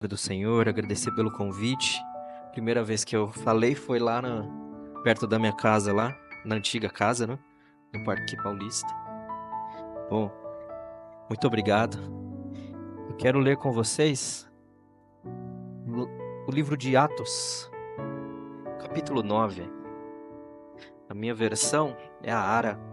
do Senhor, agradecer pelo convite. Primeira vez que eu falei foi lá perto da minha casa, lá na antiga casa, né? No Parque Paulista. Bom, muito obrigado. Eu quero ler com vocês o livro de Atos, capítulo 9. A minha versão é a Ara.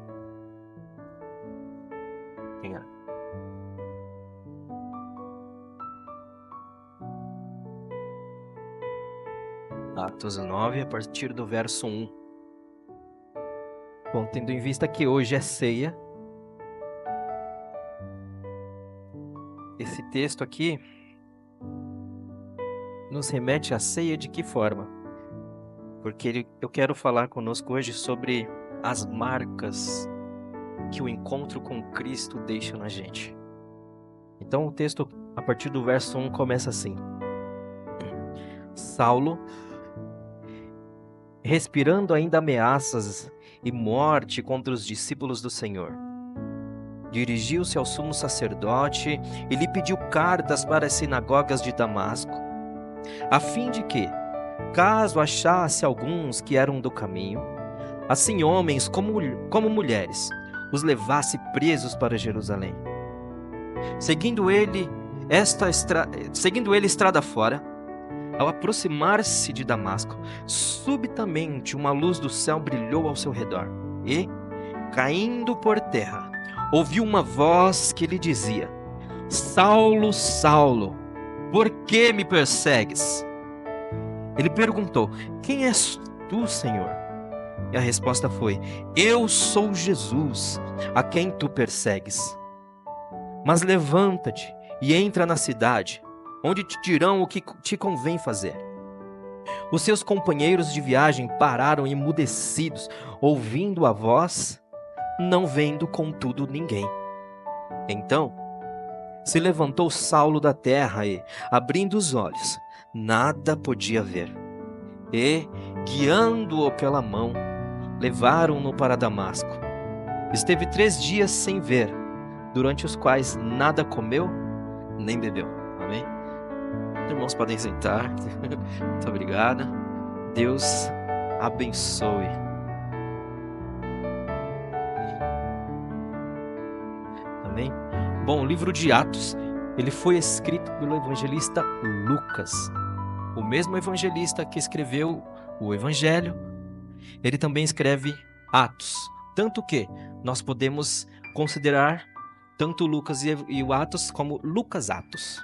Atos 9, a partir do verso 1. Bom, tendo em vista que hoje é ceia, esse texto aqui nos remete à ceia de que forma? Porque eu quero falar conosco hoje sobre as marcas que o encontro com Cristo deixa na gente. Então o texto, a partir do verso 1, começa assim: Saulo, respirando ainda ameaças e morte contra os discípulos do Senhor, dirigiu-se ao sumo sacerdote e lhe pediu cartas para as sinagogas de Damasco, a fim de que, caso achasse alguns que eram do caminho, assim homens como mulheres, os levasse presos para Jerusalém. Seguindo ele estrada fora, ao aproximar-se de Damasco, subitamente uma luz do céu brilhou ao seu redor e, caindo por terra, ouviu uma voz que lhe dizia: Saulo, Saulo, por que me persegues? Ele perguntou: Quem és tu, Senhor? E a resposta foi: Eu sou Jesus, a quem tu persegues. Mas levanta-te e entra na cidade, onde te dirão o que te convém fazer. Os seus companheiros de viagem pararam emudecidos, ouvindo a voz, não vendo contudo ninguém. Então se levantou Saulo da terra e, abrindo os olhos, nada podia ver. E, guiando-o pela mão, levaram-no para Damasco. Esteve 3 dias sem ver, durante os quais nada comeu nem bebeu. Amém? Os irmãos podem sentar. Muito obrigado. Deus abençoe. Amém? Bom, o livro de Atos, ele foi escrito pelo evangelista Lucas. O mesmo evangelista que escreveu o Evangelho, ele também escreve Atos. Tanto que nós podemos considerar tanto Lucas e o Atos como Lucas Atos.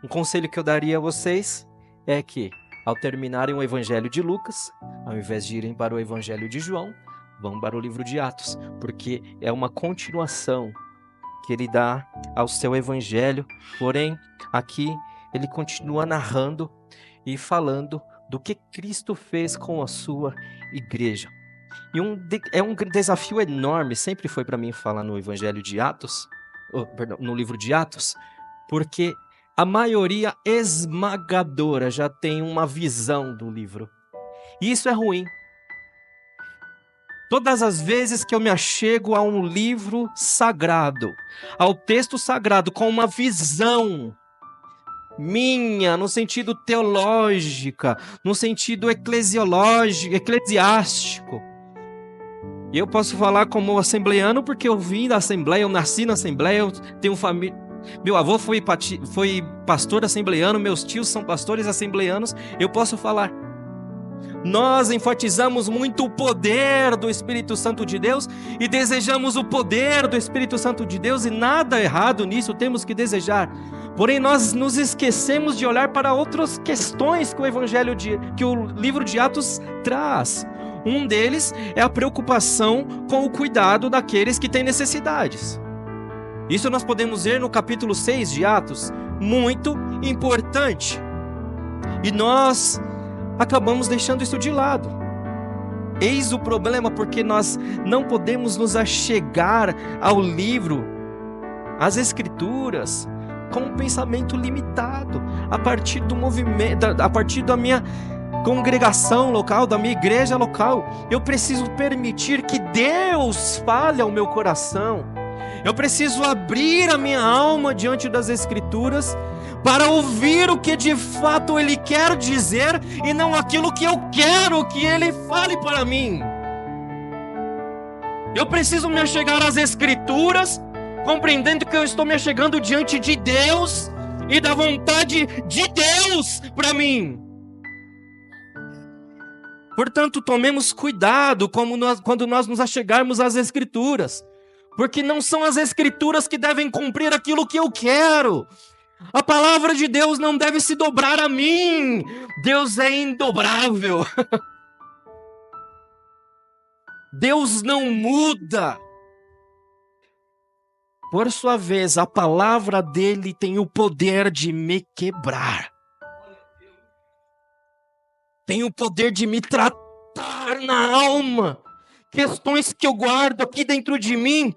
Um conselho que eu daria a vocês é que, ao terminarem o Evangelho de Lucas, ao invés de irem para o Evangelho de João, vão para o livro de Atos, porque é uma continuação que ele dá ao seu Evangelho, porém, aqui ele continua narrando e falando do que Cristo fez com a sua igreja. E é um desafio enorme, sempre foi para mim falar no Evangelho de Atos, no livro de Atos, porque a maioria esmagadora já tem uma visão do livro. E isso é ruim. Todas as vezes que eu me achego a um livro sagrado, ao texto sagrado, com uma visão minha, no sentido teológica, no sentido eclesiástico, e eu posso falar como assembleiano, porque eu vim da Assembleia, eu nasci na Assembleia, eu tenho família. Meu avô foi pastor assembleiano, meus tios são pastores assembleianos. Eu posso falar. Nós enfatizamos muito o poder do Espírito Santo de Deus e desejamos o poder do Espírito Santo de Deus, e nada errado nisso, temos que desejar. Porém, nós nos esquecemos de olhar para outras questões que o livro de Atos traz. Um deles é a preocupação com o cuidado daqueles que têm necessidades. Isso nós podemos ver no capítulo 6 de Atos, muito importante. E nós acabamos deixando isso de lado. Eis o problema, porque nós não podemos nos achegar ao livro, às Escrituras, com um pensamento limitado, a partir do movimento, a partir da minha congregação local, da minha igreja local. Eu preciso permitir que Deus fale ao meu coração. Eu preciso abrir a minha alma diante das Escrituras para ouvir o que de fato Ele quer dizer e não aquilo que eu quero que Ele fale para mim. Eu preciso me achegar às Escrituras, compreendendo que eu estou me achegando diante de Deus e da vontade de Deus para mim. Portanto, tomemos cuidado quando nós nos achegarmos às Escrituras, porque não são as Escrituras que devem cumprir aquilo que eu quero. A palavra de Deus não deve se dobrar a mim. Deus é indobrável. Deus não muda. Por sua vez, a palavra dele tem o poder de me quebrar. Tem o poder de me tratar na alma. Questões que eu guardo aqui dentro de mim,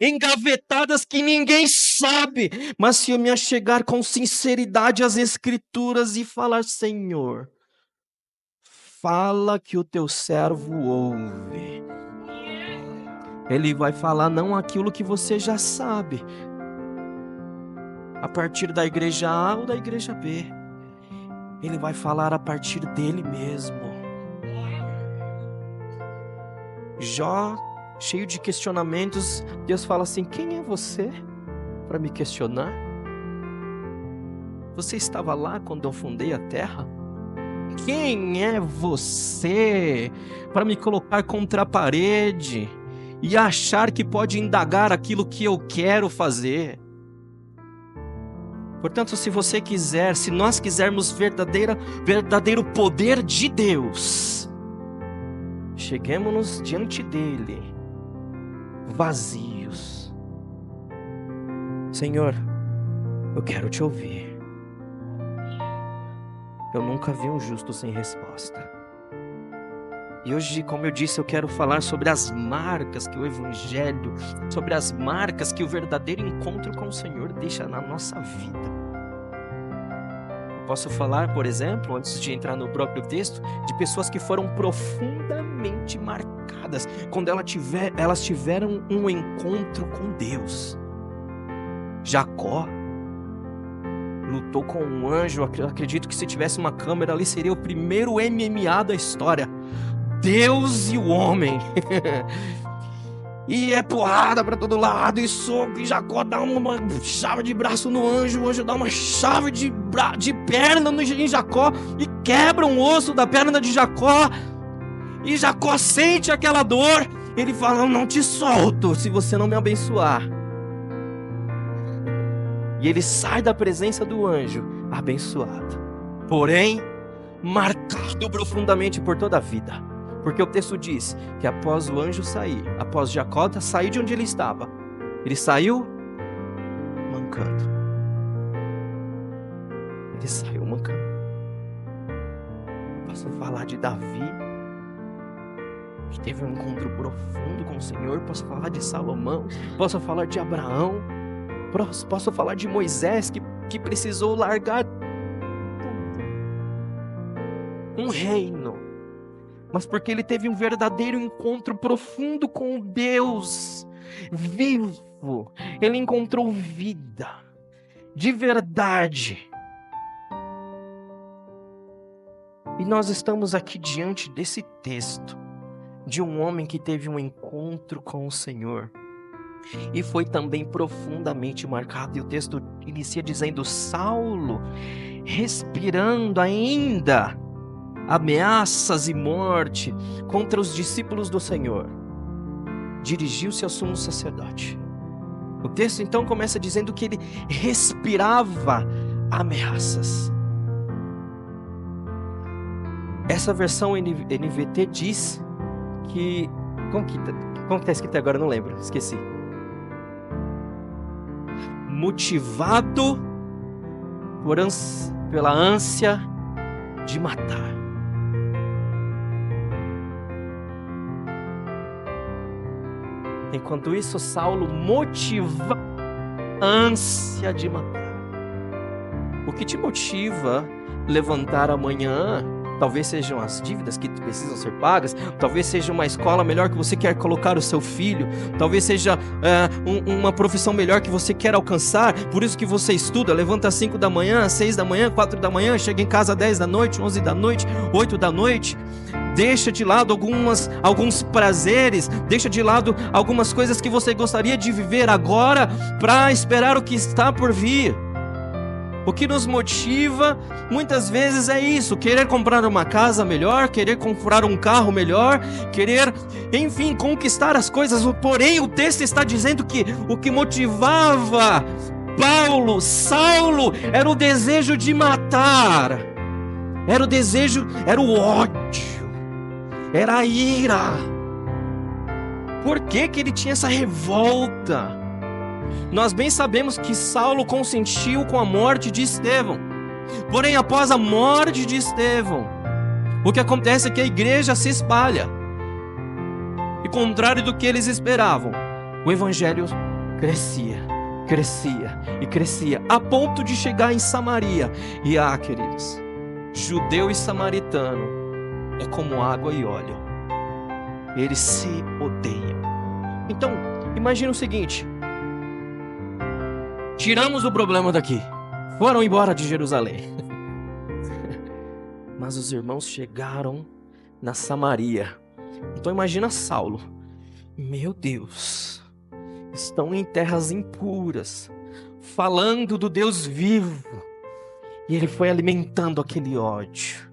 engavetadas que ninguém sabe. Mas se eu me achegar com sinceridade às Escrituras e falar: Senhor, fala que o teu servo ouve. Ele vai falar não aquilo que você já sabe, a partir da igreja A ou da igreja B. Ele vai falar a partir dele mesmo. Jó, cheio de questionamentos, Deus fala assim: quem é você para me questionar? Você estava lá quando eu fundei a terra? Quem é você para me colocar contra a parede e achar que pode indagar aquilo que eu quero fazer? Portanto, se você quiser, se nós quisermos verdadeiro poder de Deus, cheguemos-nos diante dele, vazios. Senhor, eu quero te ouvir. Eu nunca vi um justo sem resposta. E hoje, como eu disse, eu quero falar sobre as marcas que o Evangelho, sobre as marcas que o verdadeiro encontro com o Senhor deixa na nossa vida. Eu posso falar, por exemplo, antes de entrar no próprio texto, de pessoas que foram profundamente marcadas quando elas tiveram um encontro com Deus. Jacó lutou com um anjo. Acredito que se tivesse uma câmera ali, seria o primeiro MMA da história. Deus e o homem. E é porrada para todo lado, e soco, e Jacó dá uma chave de braço no anjo, o anjo dá uma chave de perna em Jacó, e quebra um osso da perna de Jacó, e Jacó sente aquela dor. Ele fala: eu não te solto se você não me abençoar. E ele sai da presença do anjo abençoado, porém marcado profundamente por toda a vida. Porque o texto diz que após o anjo sair, após Jacó sair de onde ele estava, ele saiu mancando. Ele saiu mancando. Eu posso falar de Davi, que teve um encontro profundo com o Senhor. Posso falar de Salomão. Posso falar de Abraão. Posso falar de Moisés, que precisou largar um reino, mas porque ele teve um verdadeiro encontro profundo com Deus vivo. Ele encontrou vida de verdade. E nós estamos aqui diante desse texto de um homem que teve um encontro com o Senhor e foi também profundamente marcado. E o texto inicia dizendo: Saulo, respirando ainda ameaças e morte contra os discípulos do Senhor, dirigiu-se ao sumo sacerdote. O texto então começa dizendo que ele respirava ameaças. Essa versão NVT diz que... Como que está escrito agora? Eu não lembro, esqueci. Motivado pela ânsia de matar. Enquanto isso, Saulo motiva a ânsia de matar. O que te motiva levantar amanhã talvez sejam as dívidas que precisam ser pagas, talvez seja uma escola melhor que você quer colocar o seu filho, talvez seja uma profissão melhor que você quer alcançar, por isso que você estuda, levanta às 5 da manhã, 6 da manhã, 4 da manhã, chega em casa às 10 da noite, 11 da noite, 8 da noite, deixa de lado alguns prazeres, deixa de lado algumas coisas que você gostaria de viver agora para esperar o que está por vir. O que nos motiva muitas vezes é isso: querer comprar uma casa melhor, querer comprar um carro melhor, querer, enfim, conquistar as coisas. Porém, o texto está dizendo que o que motivava Saulo, era o desejo de matar, era o ódio, era a ira. Por que ele tinha essa revolta? Nós bem sabemos que Saulo consentiu com a morte de Estevão. Porém, após a morte de Estevão, o que acontece é que a igreja se espalha. E contrário do que eles esperavam, o evangelho crescia, a ponto de chegar em Samaria. E queridos, judeu e samaritano é como água e óleo. Eles se odeiam. Então, imagina o seguinte: tiramos o problema daqui, foram embora de Jerusalém. Mas os irmãos chegaram na Samaria. Então imagina Saulo: meu Deus, estão em terras impuras, falando do Deus vivo. E ele foi alimentando aquele ódio,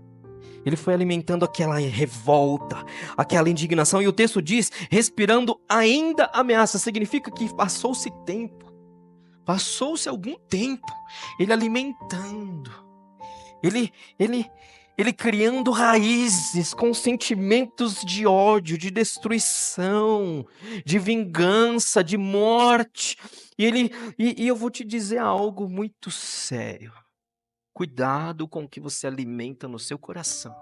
ele foi alimentando aquela revolta, aquela indignação. E o texto diz, respirando ainda ameaça. Significa que passou-se algum tempo, ele alimentando, ele criando raízes com sentimentos de ódio, de destruição, de vingança, de morte. E eu vou te dizer algo muito sério: cuidado com o que você alimenta no seu coração.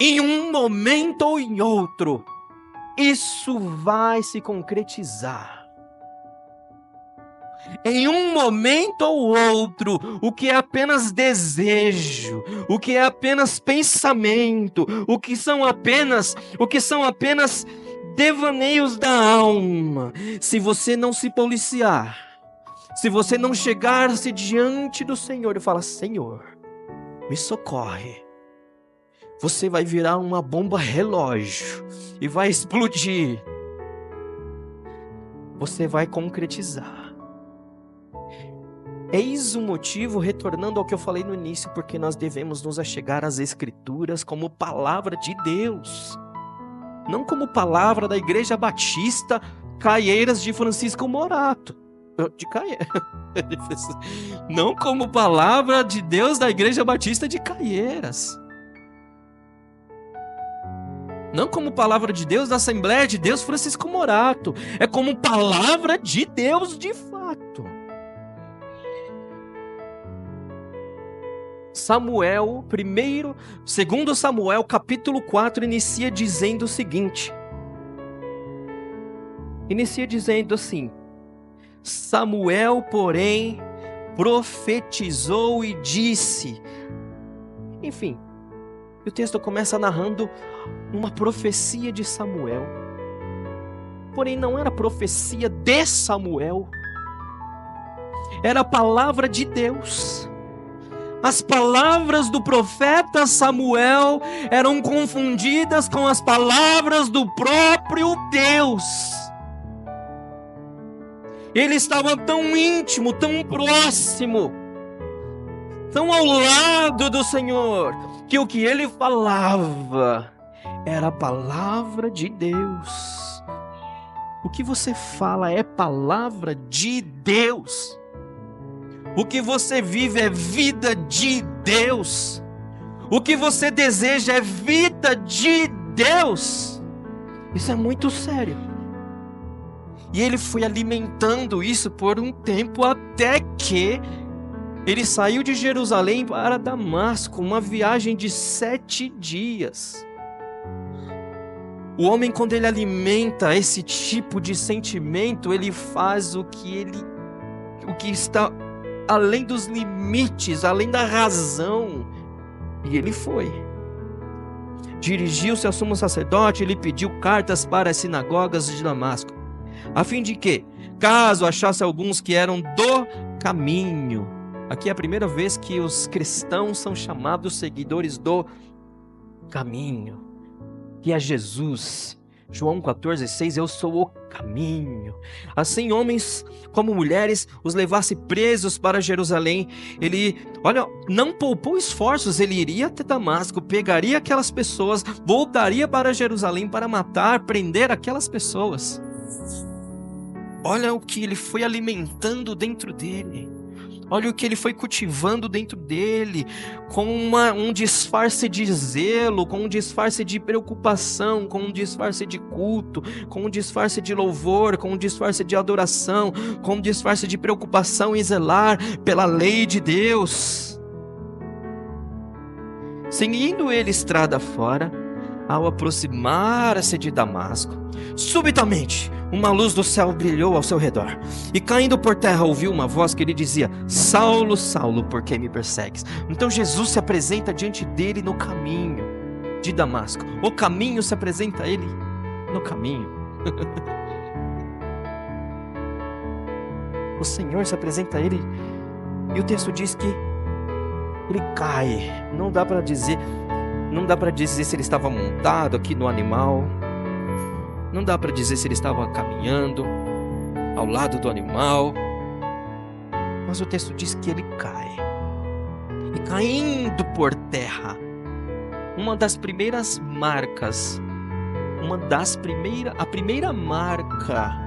Em um momento ou em outro, isso vai se concretizar. Em um momento ou outro, o que é apenas desejo, o que é apenas pensamento, o que são apenas devaneios da alma, se você não se policiar, se você não chegar-se diante do Senhor e falar: Senhor, me socorre, você vai virar uma bomba relógio e vai explodir. Você vai concretizar. Eis o motivo, retornando ao que eu falei no início, porque nós devemos nos achegar às Escrituras como palavra de Deus, não como palavra da Igreja Batista Caieiras de Francisco Morato, de Caieiras, não como palavra de Deus da Igreja Batista de Caieiras, não como palavra de Deus da Assembleia de Deus Francisco Morato, é como palavra de Deus de fato. Samuel, 2 Samuel, capítulo 4, inicia dizendo o seguinte. Inicia dizendo assim: Samuel, porém, profetizou e disse. Enfim, o texto começa narrando uma profecia de Samuel. Porém, não era profecia de Samuel, era a palavra de Deus. As palavras do profeta Samuel eram confundidas com as palavras do próprio Deus. Ele estava tão íntimo, tão próximo, tão ao lado do Senhor, que o que ele falava era a palavra de Deus. O que você fala é palavra de Deus. O que você vive é vida de Deus. O que você deseja é vida de Deus. Isso é muito sério. E ele foi alimentando isso por um tempo, até que ele saiu de Jerusalém para Damasco, uma viagem de 7 dias. O homem, quando ele alimenta esse tipo de sentimento, ele faz o que está além dos limites, além da razão. E ele foi. Dirigiu-se ao sumo sacerdote e lhe pediu cartas para as sinagogas de Damasco, a fim de que, caso achasse alguns que eram do caminho. Aqui é a primeira vez que os cristãos são chamados seguidores do caminho, que é Jesus. João 14,6, eu sou o caminho. Assim, homens como mulheres, os levasse presos para Jerusalém. Ele, não poupou esforços, ele iria até Damasco, pegaria aquelas pessoas, voltaria para Jerusalém para matar, prender aquelas pessoas. Olha o que ele foi alimentando dentro dele. Olha o que ele foi cultivando dentro dele, com um disfarce de zelo, com um disfarce de preocupação, com um disfarce de culto, com um disfarce de louvor, com um disfarce de adoração, com um disfarce de preocupação em zelar pela lei de Deus. Seguindo ele estrada fora, ao aproximar-se de Damasco, subitamente uma luz do céu brilhou ao seu redor, e caindo por terra ouviu uma voz que lhe dizia: Saulo, Saulo, por que me persegues? Então Jesus se apresenta diante dele no caminho de Damasco. O caminho se apresenta a ele no caminho. O Senhor se apresenta a ele, e o texto diz que ele cai. Não dá para dizer se ele estava montado aqui no animal. Não dá para dizer se ele estava caminhando ao lado do animal. Mas o texto diz que ele cai. E caindo por terra, uma das primeiras marcas, a primeira marca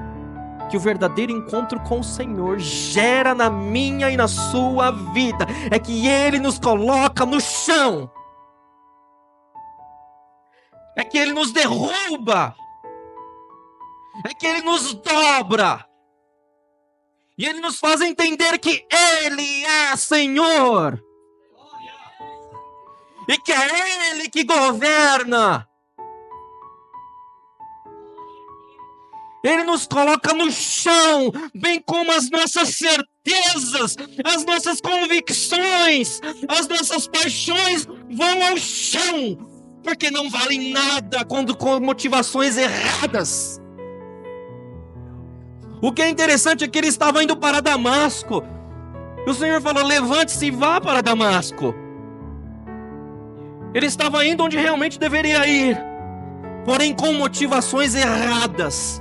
que o verdadeiro encontro com o Senhor gera na minha e na sua vida, é que Ele nos coloca no chão. É que Ele nos derruba. É que Ele nos dobra. E Ele nos faz entender que Ele é Senhor. E que é Ele que governa. Ele nos coloca no chão, bem como as nossas certezas, as nossas convicções, as nossas paixões vão ao chão, porque não valem nada quando com motivações erradas. O que é interessante é que ele estava indo para Damasco. E o Senhor falou: levante-se e vá para Damasco. Ele estava indo onde realmente deveria ir, porém com motivações erradas.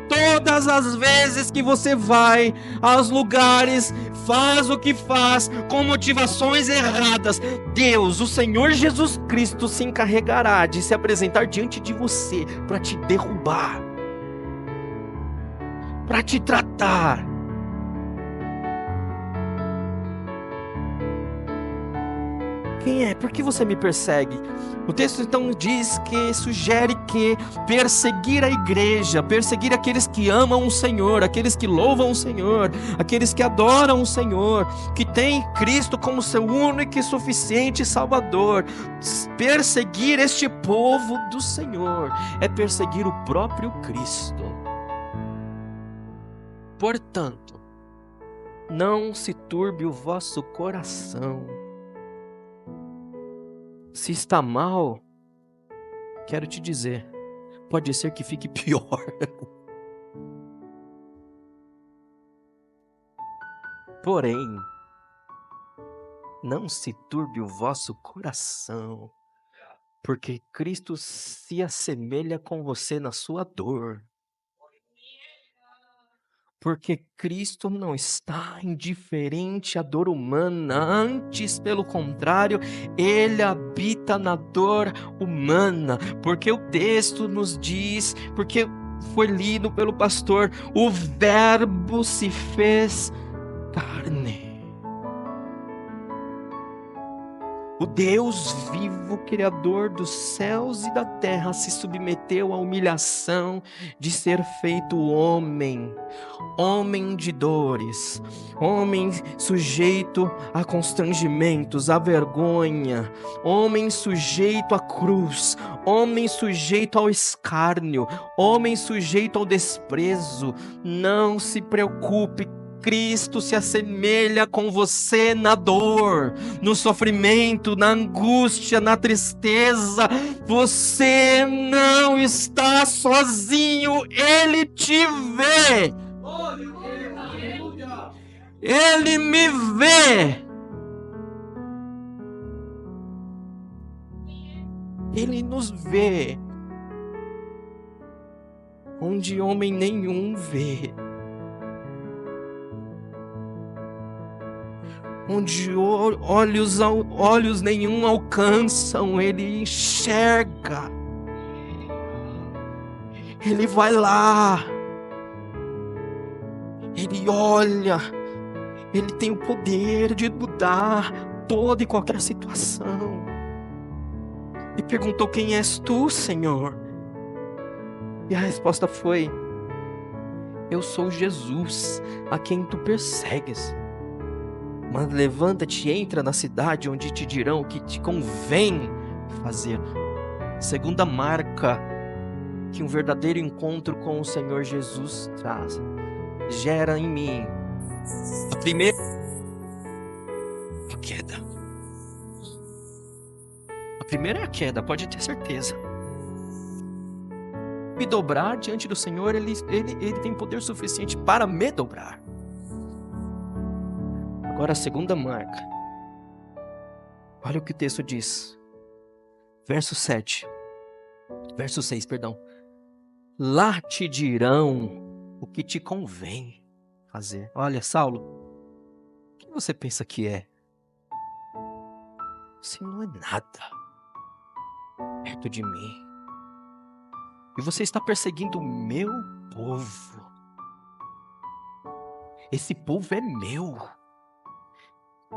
Todas as vezes que você vai aos lugares, faz o que faz com motivações erradas, Deus, o Senhor Jesus Cristo, se encarregará de se apresentar diante de você para te derrubar, para te tratar. Quem é? Por que você me persegue? O texto então sugere que perseguir a igreja, perseguir aqueles que amam o Senhor, aqueles que louvam o Senhor, aqueles que adoram o Senhor, que têm Cristo como seu único e suficiente Salvador. Perseguir este povo do Senhor é perseguir o próprio Cristo. Portanto, não se turbe o vosso coração. Se está mal, quero te dizer, pode ser que fique pior. Porém, não se turbe o vosso coração, porque Cristo se assemelha com você na sua dor. Porque Cristo não está indiferente à dor humana, antes, pelo contrário, Ele habita na dor humana. Porque o texto nos diz, porque foi lido pelo pastor, o Verbo se fez carne. O Deus vivo, Criador dos céus e da terra, se submeteu à humilhação de ser feito homem, homem de dores, homem sujeito a constrangimentos, a vergonha, homem sujeito à cruz, homem sujeito ao escárnio, homem sujeito ao desprezo. Não se preocupe Cristo se assemelha com você na dor, no sofrimento, na angústia, na tristeza. Você não está sozinho, Ele te vê. Ele me vê. Ele nos vê onde homem nenhum vê, onde olhos nenhum alcançam. Ele enxerga. Ele vai lá, ele olha, ele tem o poder de mudar toda e qualquer situação. E perguntou: quem és tu, Senhor? E a resposta foi: eu sou Jesus, a quem tu persegues. Mas levanta-te e entra na cidade, onde te dirão o que te convém fazer. Segunda marca que um verdadeiro encontro com o Senhor Jesus traz, gera em mim. A primeira, a queda. A primeira é a queda, pode ter certeza. Me dobrar diante do Senhor, Ele tem poder suficiente para me dobrar. Agora a segunda marca. Olha o que o texto diz. Verso 6, perdão. Lá te dirão o que te convém fazer. Olha, Saulo, o que você pensa que é? Você não é nada perto de mim. E você está perseguindo o meu povo. Esse povo é meu.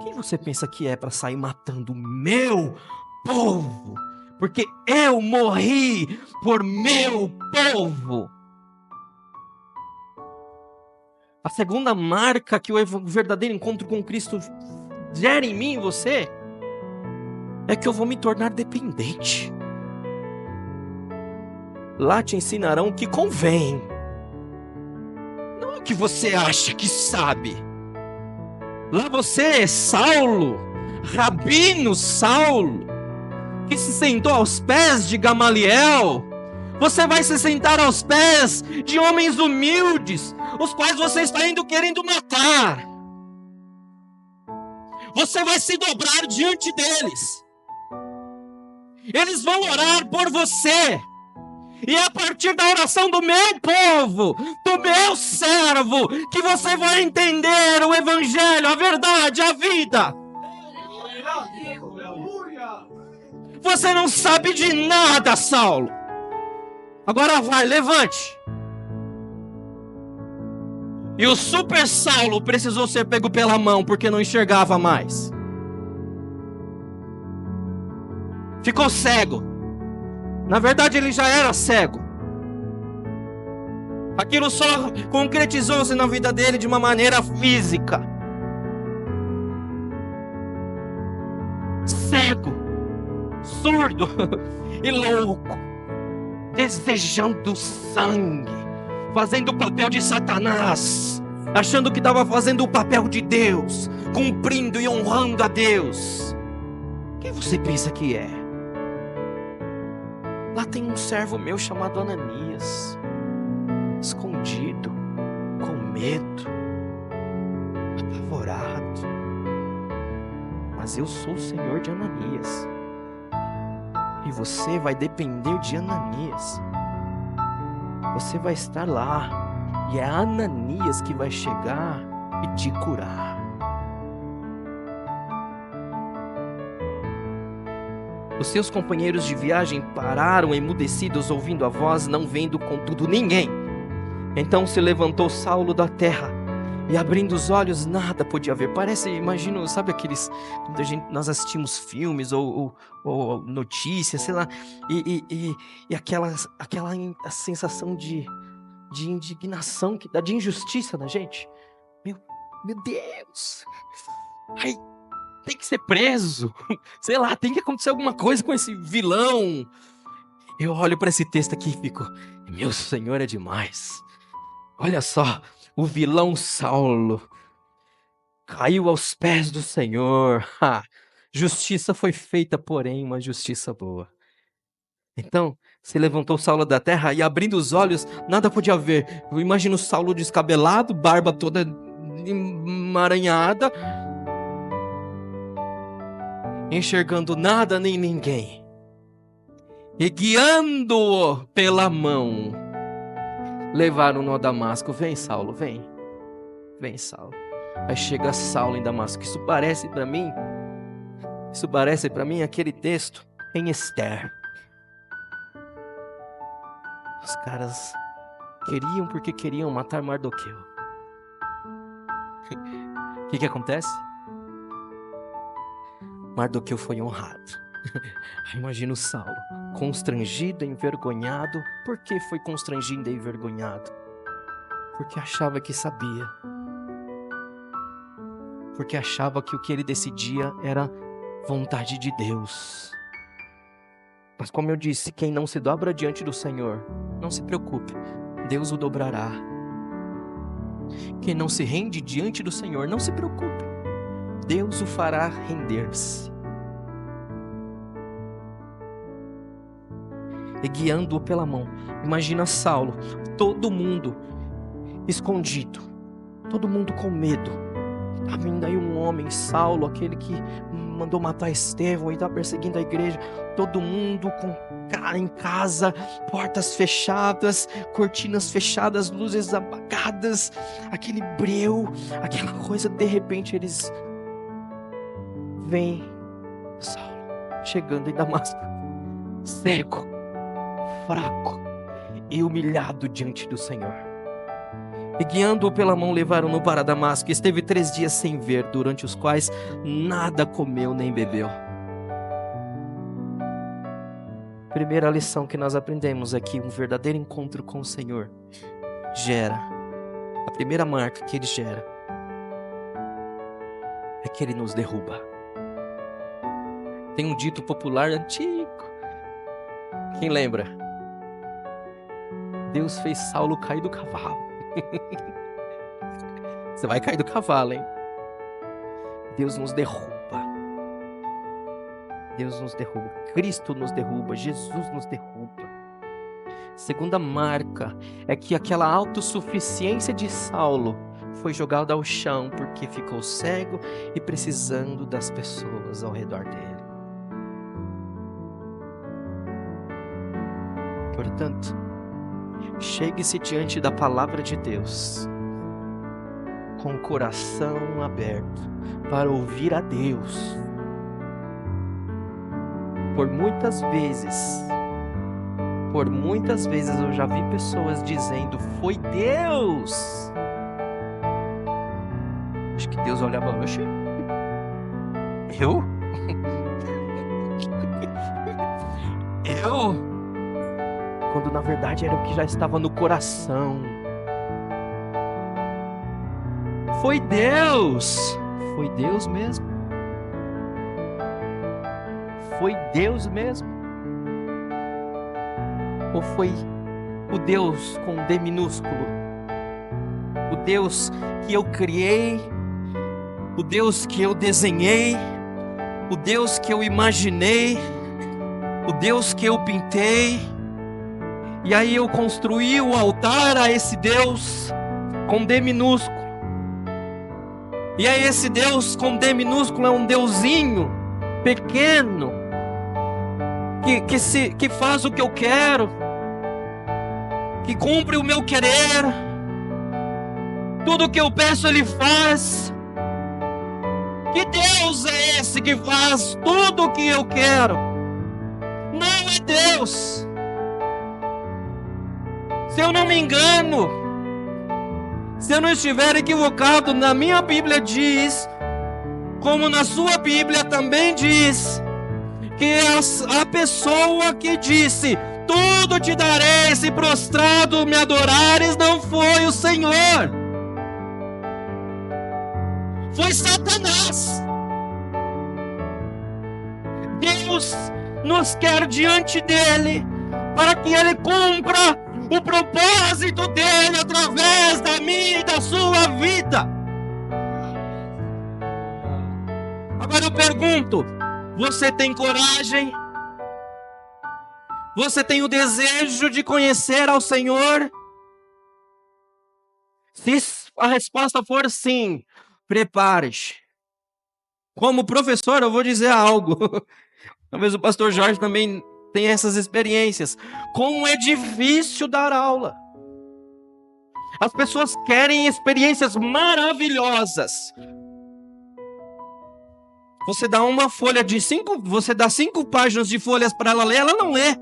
Quem você pensa que é para sair matando o meu povo? Porque eu morri por meu povo. A segunda marca que o verdadeiro encontro com Cristo gera em mim e você é que eu vou me tornar dependente. Lá te ensinarão o que convém, não o que você acha que sabe. Lá você, Saulo, Rabino Saulo, que se sentou aos pés de Gamaliel, você vai se sentar aos pés de homens humildes, os quais você está indo querendo matar. Você vai se dobrar diante deles. Eles vão orar por você. E é a partir da oração do meu povo, do meu servo, que você vai entender o evangelho, a verdade, a vida. Você não sabe de nada, Saulo. Agora vai, levante. E o super Saulo precisou ser pego pela mão porque não enxergava mais. Ficou cego. Na verdade, ele já era cego. Aquilo só concretizou-se na vida dele de uma maneira física. Cego, surdo e louco, desejando sangue, fazendo o papel de Satanás, achando que estava fazendo o papel de Deus, cumprindo e honrando a Deus. Quem você pensa que é? Lá tem um servo meu chamado Ananias, escondido, com medo, apavorado. Mas eu sou o Senhor de Ananias. E você vai depender de Ananias. Você vai estar lá. E é Ananias que vai chegar e te curar. Os seus companheiros de viagem pararam emudecidos, ouvindo a voz, não vendo contudo ninguém. Então se levantou Saulo da terra, e abrindo os olhos, nada podia ver. Parece, imagino, sabe aqueles, quando nós assistimos filmes ou notícias, sei lá, e aquela a sensação de indignação que dá, de injustiça na gente. Meu Deus! Ai, tem que ser preso, sei lá, tem que acontecer alguma coisa com esse vilão. Eu olho para esse texto aqui e fico: meu Senhor é demais. Olha só, o vilão Saulo caiu aos pés do Senhor. Justiça foi feita, porém, uma justiça boa. Então, se levantou Saulo da terra e, abrindo os olhos, nada podia ver. Eu imagino Saulo descabelado, barba toda emaranhada, enxergando nada nem ninguém. E guiando-o pela mão, levaram-no a Damasco. Vem, Saulo, vem. Vem, Saulo. Aí chega Saulo em Damasco. Isso parece para mim aquele texto em Esther. Os caras queriam porque queriam matar Mardoqueu. O que acontece? Mardoqueu foi honrado. Imagina o Saulo, constrangido, envergonhado. Por que foi constrangido e envergonhado? Porque achava que sabia. Porque achava que o que ele decidia era vontade de Deus. Mas como eu disse, quem não se dobra diante do Senhor, não se preocupe, Deus o dobrará. Quem não se rende diante do Senhor, não se preocupe, Deus o fará render-se. E guiando-o pela mão. Imagina Saulo, todo mundo escondido, todo mundo com medo. Está vindo aí um homem, Saulo, aquele que mandou matar Estevão e está perseguindo a igreja. Todo mundo em casa, portas fechadas, cortinas fechadas, luzes apagadas, aquele breu, aquela coisa. De repente eles veem Saulo chegando em Damasco, cego, fraco e humilhado diante do Senhor. E guiando-o pela mão, levaram-no para Damasco. Esteve 3 dias sem ver, durante os quais nada comeu nem bebeu. Primeira lição que nós aprendemos aqui: um verdadeiro encontro com o Senhor gera, a primeira marca que Ele gera é que Ele nos derruba. Tem um dito popular antigo, quem lembra? Deus fez Saulo cair do cavalo. Você vai cair do cavalo, hein? Deus nos derruba. Deus nos derruba. Cristo nos derruba. Jesus nos derruba. Segunda marca é que aquela autossuficiência de Saulo foi jogada ao chão porque ficou cego e precisando das pessoas ao redor dele. Portanto, chegue-se diante da palavra de Deus com o coração aberto para ouvir a Deus. Por muitas vezes eu já vi pessoas dizendo: foi Deus. Acho que Deus olhava: oxe, eu? Quando na verdade era o que já estava no coração. Foi Deus. Foi Deus mesmo. Foi Deus mesmo? Ou foi o Deus com D minúsculo? O Deus que eu criei, o Deus que eu desenhei, o Deus que eu imaginei, o Deus que eu pintei. E aí eu construí o altar a esse Deus com D minúsculo. E aí esse Deus com D minúsculo é um deusinho pequeno, que faz o que eu quero, que cumpre o meu querer. Tudo o que eu peço Ele faz. Que Deus é esse que faz tudo o que eu quero? Não é Deus. Se eu não me engano, se eu não estiver equivocado, na minha Bíblia diz, como na sua Bíblia também diz, que a pessoa que disse: tudo te darei se prostrado me adorares, não foi o Senhor, foi Satanás. Deus nos quer diante dele para que ele cumpra o propósito dele através da minha e da sua vida. Agora eu pergunto, você tem coragem? Você tem o desejo de conhecer ao Senhor? Se a resposta for sim, prepare-se. Como professor, eu vou dizer algo. Talvez o pastor Jorge também tenha essas experiências. Como é difícil dar aula. As pessoas querem experiências maravilhosas. Você dá uma folha de 5, você dá 5 páginas de folhas para ela ler, ela não lê.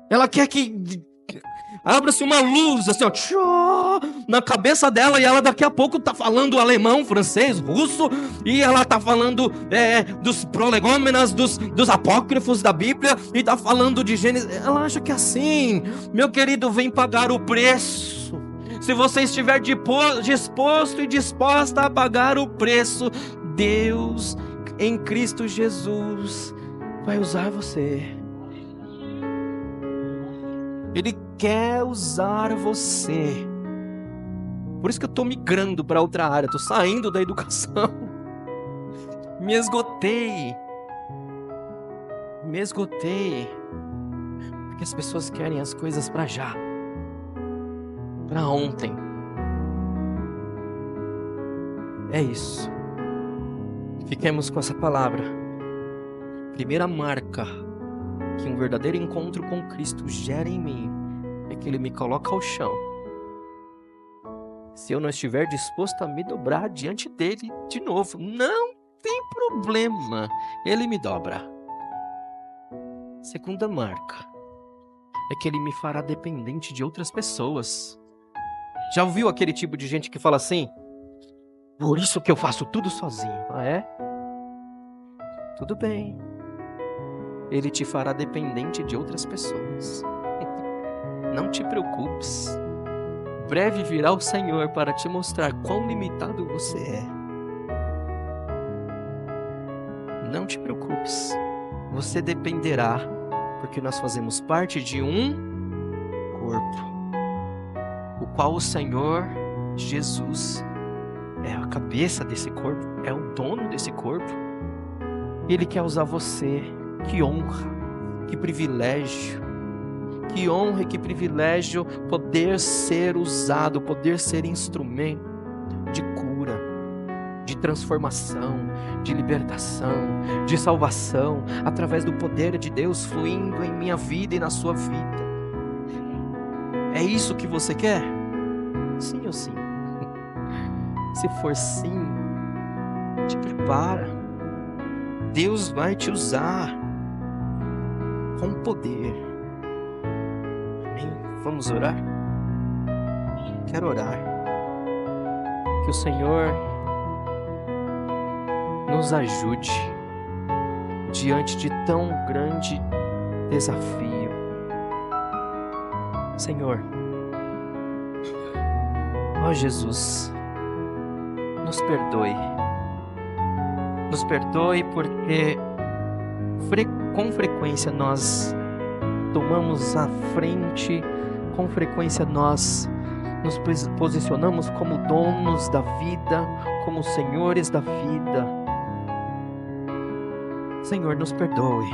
Ela quer que abra-se uma luz assim, ó, na cabeça dela, e ela daqui a pouco tá falando alemão, francês, russo, e ela tá falando dos prolegômenas, dos apócrifos da Bíblia, e tá falando de Gênesis. Ela acha que é assim. Meu querido, vem pagar o preço. Se você estiver disposto e disposta a pagar o preço, Deus em Cristo Jesus vai usar você. Ele quer usar você. Por isso que eu estou migrando para outra área. Estou saindo da educação. Me esgotei. Porque as pessoas querem as coisas para já. Para ontem. É isso. Fiquemos com essa palavra. Primeira marca que um verdadeiro encontro com Cristo gera em mim é que Ele me coloca ao chão. Se eu não estiver disposto a me dobrar diante dEle de novo, não tem problema, Ele me dobra. Segunda marca é que Ele me fará dependente de outras pessoas. Já ouviu aquele tipo de gente que fala assim? Por isso que eu faço tudo sozinho. Ah, é? Tudo bem. Ele te fará dependente de outras pessoas. Não te preocupes. Breve virá o Senhor para te mostrar quão limitado você é. Não te preocupes. Você dependerá, porque nós fazemos parte de um corpo, o qual o Senhor Jesus é a cabeça desse corpo, é o dono desse corpo. Ele quer usar você. Que honra, que privilégio, que honra e que privilégio poder ser usado, poder ser instrumento de cura, de transformação, de libertação, de salvação, através do poder de Deus fluindo em minha vida e na sua vida. É isso que você quer? Sim ou sim? Se for sim, te prepara. Deus vai te usar com poder. Amém? Vamos orar? Quero orar. Que o Senhor nos ajude diante de tão grande desafio. Senhor, ó Jesus, nos perdoe. Nos perdoe porque com frequência nós tomamos a frente, com frequência nós nos posicionamos como donos da vida, como senhores da vida. Senhor, nos perdoe.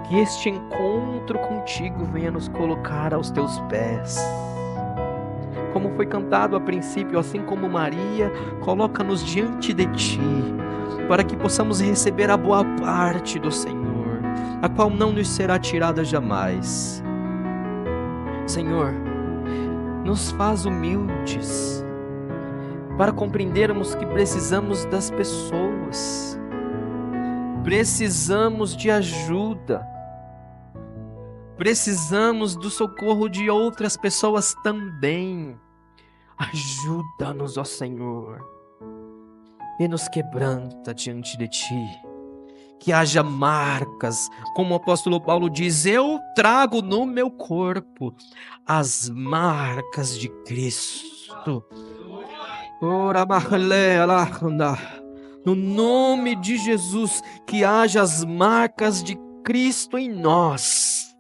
Que este encontro contigo venha nos colocar aos teus pés. Como foi cantado a princípio, assim como Maria, coloca-nos diante de ti, para que possamos receber a boa parte do Senhor, a qual não nos será tirada jamais. Senhor, nos faz humildes, para compreendermos que precisamos das pessoas, precisamos de ajuda, precisamos do socorro de outras pessoas também. Ajuda-nos, ó Senhor, e nos quebranta diante de Ti. Que haja marcas, como o apóstolo Paulo diz, eu trago no meu corpo as marcas de Cristo. No nome de Jesus, que haja as marcas de Cristo em nós.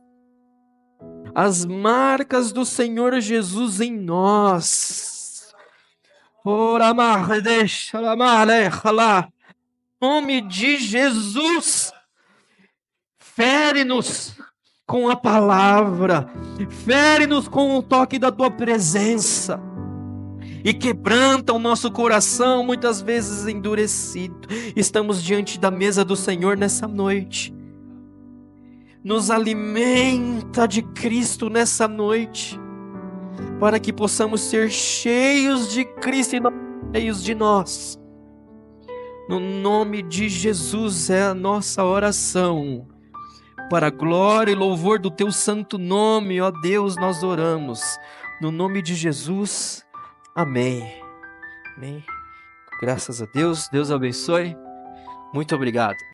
As marcas do Senhor Jesus em nós. nome de Jesus. Fere-nos com a palavra, fere-nos com o toque da tua presença e quebranta o nosso coração, muitas vezes endurecido. Estamos diante da mesa do Senhor nessa noite. Nos alimenta de Cristo nessa noite, para que possamos ser cheios de Cristo e não cheios de nós. No nome de Jesus é a nossa oração. Para a glória e louvor do teu santo nome, ó Deus, nós oramos. No nome de Jesus, amém. Amém. Graças a Deus, Deus abençoe. Muito obrigado.